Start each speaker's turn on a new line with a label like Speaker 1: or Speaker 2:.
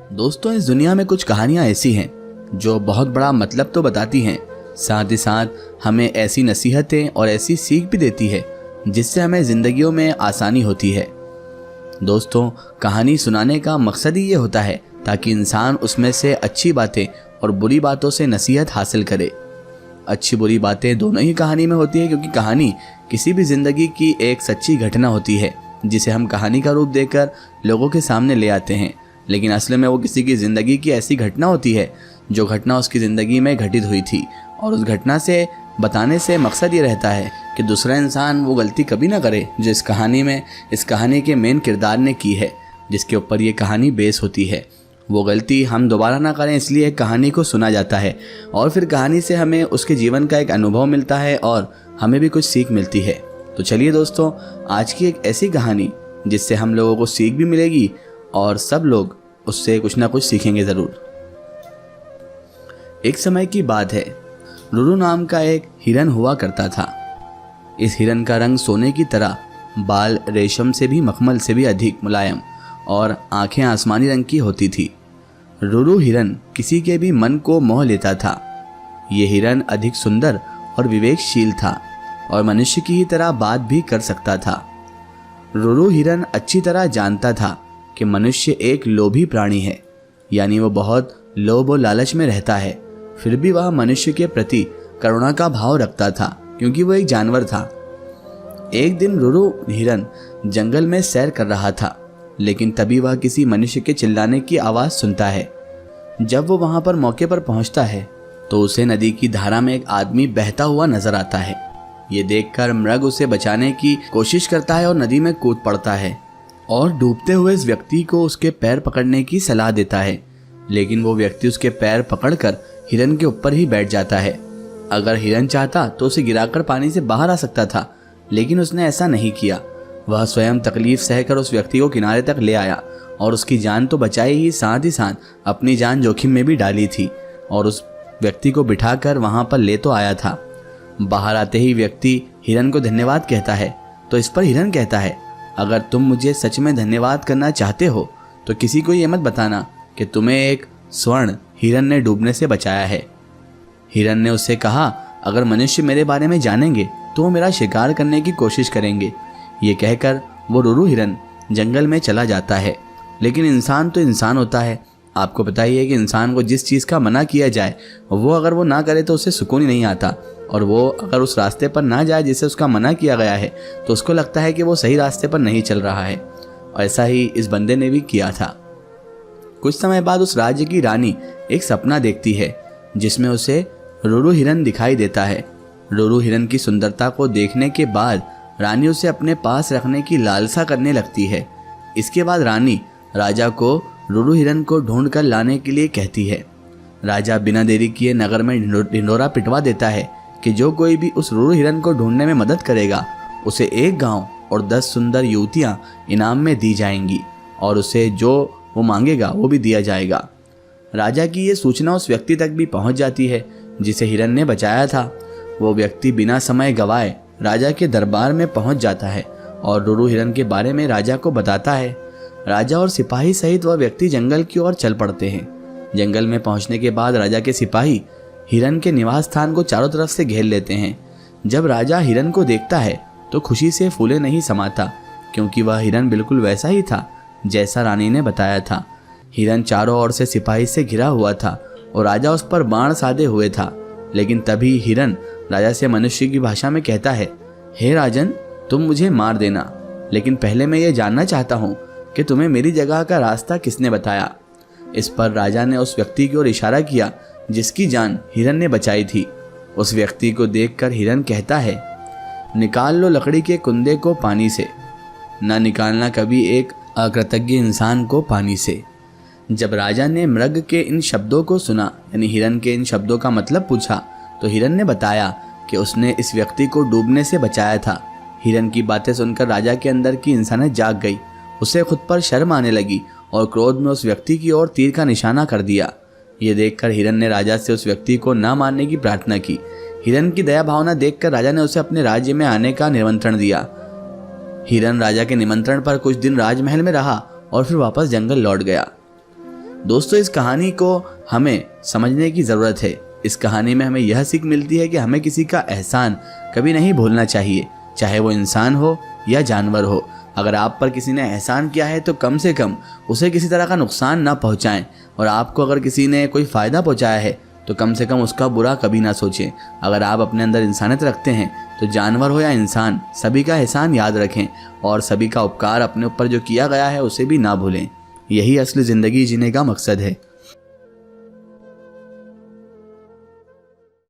Speaker 1: दोस्तों, इस दुनिया में कुछ कहानियां ऐसी हैं जो बहुत बड़ा मतलब तो बताती हैं, साथ ही साथ हमें ऐसी नसीहतें और ऐसी सीख भी देती है जिससे हमें ज़िंदगियों में आसानी होती है। दोस्तों, कहानी सुनाने का मकसद ही ये होता है ताकि इंसान उसमें से अच्छी बातें और बुरी बातों से नसीहत हासिल करे। अच्छी बुरी बातें दोनों ही कहानी में होती है, क्योंकि कहानी किसी भी ज़िंदगी की एक सच्ची घटना होती है जिसे हम कहानी का रूप देकर लोगों के सामने ले आते हैं। लेकिन असल में वो किसी की ज़िंदगी की ऐसी घटना होती है जो घटना उसकी ज़िंदगी में घटित हुई थी, और उस घटना से बताने से मकसद ये रहता है कि दूसरा इंसान वो गलती कभी ना करे जो इस कहानी के मेन किरदार ने की है, जिसके ऊपर ये कहानी बेस होती है। वो गलती हम दोबारा ना करें, इसलिए कहानी को सुना जाता है और फिर कहानी से हमें उसके जीवन का एक अनुभव मिलता है और हमें भी कुछ सीख मिलती है। तो चलिए दोस्तों, आज की एक ऐसी कहानी जिससे हम लोगों को सीख भी मिलेगी और सब लोग उससे कुछ ना कुछ सीखेंगे ज़रूर। एक समय की बात है, रुरु नाम का एक हिरन हुआ करता था। इस हिरन का रंग सोने की तरह, बाल रेशम से भी मखमल से भी अधिक मुलायम और आंखें आसमानी रंग की होती थी। रुरु हिरन किसी के भी मन को मोह लेता था। ये हिरन अधिक सुंदर और विवेकशील था और मनुष्य की ही तरह बात भी कर सकता था। रुरु हिरन अच्छी तरह जानता था कि मनुष्य एक लोभी प्राणी है, यानी वो बहुत लोभ और लालच में रहता है। फिर भी वह मनुष्य के प्रति करुणा का भाव रखता था, क्योंकि वो एक जानवर था। एक दिन रुरु हिरन जंगल में सैर कर रहा था, लेकिन तभी वह किसी मनुष्य के चिल्लाने की आवाज़ सुनता है। जब वो वहां पर मौके पर पहुंचता है तो उसे नदी की धारा में एक आदमी बहता हुआ नजर आता है। ये देखकर मृग उसे बचाने की कोशिश करता है और नदी में कूद पड़ता है और डूबते हुए इस व्यक्ति को उसके पैर पकड़ने की सलाह देता है। लेकिन वो व्यक्ति उसके पैर पकड़कर हिरन के ऊपर ही बैठ जाता है। अगर हिरन चाहता तो उसे गिराकर पानी से बाहर आ सकता था, लेकिन उसने ऐसा नहीं किया। वह स्वयं तकलीफ सहकर उस व्यक्ति को किनारे तक ले आया और उसकी जान तो बचाई ही साथ अपनी जान जोखिम में भी डाली थी और उस व्यक्ति को बिठाकर वहां पर ले तो आया था। बाहर आते ही व्यक्ति हिरन को धन्यवाद कहता है, तो इस पर हिरन कहता है, अगर तुम मुझे सच में धन्यवाद करना चाहते हो तो किसी को ये मत बताना कि तुम्हें एक स्वर्ण हिरन ने डूबने से बचाया है। हिरन ने उससे कहा, अगर मनुष्य मेरे बारे में जानेंगे तो वो मेरा शिकार करने की कोशिश करेंगे। ये कहकर वो रुरु हिरन जंगल में चला जाता है। लेकिन इंसान तो इंसान होता है। आपको पता ही है कि इंसान को जिस चीज़ का मना किया जाए वो अगर वो ना करे तो उसे सुकून ही नहीं आता, और वो अगर उस रास्ते पर ना जाए जिससे उसका मना किया गया है तो उसको लगता है कि वो सही रास्ते पर नहीं चल रहा है। और ऐसा ही इस बंदे ने भी किया था। कुछ समय बाद उस राज्य की रानी एक सपना देखती है जिसमें उसे रुरु हिरन दिखाई देता है। रुरु हिरन की सुंदरता को देखने के बाद रानी उसे अपने पास रखने की लालसा करने लगती है। इसके बाद रानी राजा को रुरु हिरन को ढूंढ कर लाने के लिए कहती है। राजा बिना देरी किए नगर में ढिंढोरा पिटवा देता है कि जो कोई भी उस रुरु हिरन को ढूंढने में मदद करेगा उसे एक गांव और 10 सुंदर युवतियां इनाम में दी जाएंगी और उसे जो वो मांगेगा वो भी दिया जाएगा। राजा की ये सूचना उस व्यक्ति तक भी पहुंच जाती है जिसे हिरन ने बचाया था। वो व्यक्ति बिना समय गवाए राजा के दरबार में पहुंच जाता है और रुरु हिरन के बारे में राजा को बताता है। राजा और सिपाही सहित वह व्यक्ति जंगल की ओर चल पड़ते हैं। जंगल में पहुंचने के बाद राजा के सिपाही हिरन के निवास स्थान को चारों तरफ से घेर लेते हैं। जब राजा हिरन को देखता है तो खुशी से फूले नहीं समाता, क्योंकि वह हिरन बिल्कुल वैसा ही था जैसा रानी ने बताया था। हिरन चारों ओर से सिपाही से घिरा हुआ था और राजा उस पर बाण साधे हुए था। लेकिन तभी हिरन राजा से मनुष्य की भाषा में कहता है, हे राजन, तुम मुझे मार देना, लेकिन पहले मैं ये जानना चाहता हूँ कि तुम्हें मेरी जगह का रास्ता किसने बताया। इस पर राजा ने उस व्यक्ति की ओर इशारा किया जिसकी जान हिरन ने बचाई थी। उस व्यक्ति को देखकर हिरन कहता है, निकाल लो लकड़ी के कुंदे को पानी से, न निकालना कभी एक अकृतज्ञ इंसान को पानी से। जब राजा ने मृग के इन शब्दों को सुना, यानी हिरन के इन शब्दों का मतलब पूछा, तो हिरन ने बताया कि उसने इस व्यक्ति को डूबने से बचाया था। हिरन की बातें सुनकर राजा के अंदर की इंसानियत जाग गई। उसे खुद पर शर्म आने लगी और क्रोध में उस व्यक्ति की ओर तीर का निशाना कर दिया। ये देखकर हिरन ने राजा से उस व्यक्ति को न मारने की प्रार्थना की। हिरन की दया भावना देखकर राजा ने उसे अपने राज्य में आने का निमंत्रण दिया। हिरन राजा के निमंत्रण पर कुछ दिन राजमहल में रहा और फिर वापस जंगल लौट गया। दोस्तों, इस कहानी को हमें समझने की ज़रूरत है। इस कहानी में हमें यह सीख मिलती है कि हमें किसी का एहसान कभी नहीं भूलना चाहिए, चाहे वो इंसान हो या जानवर हो। अगर आप पर किसी ने एहसान किया है तो कम से कम उसे किसी तरह का नुकसान ना पहुंचाएं, और आपको अगर किसी ने कोई फ़ायदा पहुंचाया है तो कम से कम उसका बुरा कभी ना सोचें। अगर आप अपने अंदर इंसानियत रखते हैं तो जानवर हो या इंसान, सभी का एहसान याद रखें और सभी का उपकार अपने ऊपर जो किया गया है उसे भी ना भूलें। यही असली ज़िंदगी जीने का मकसद है।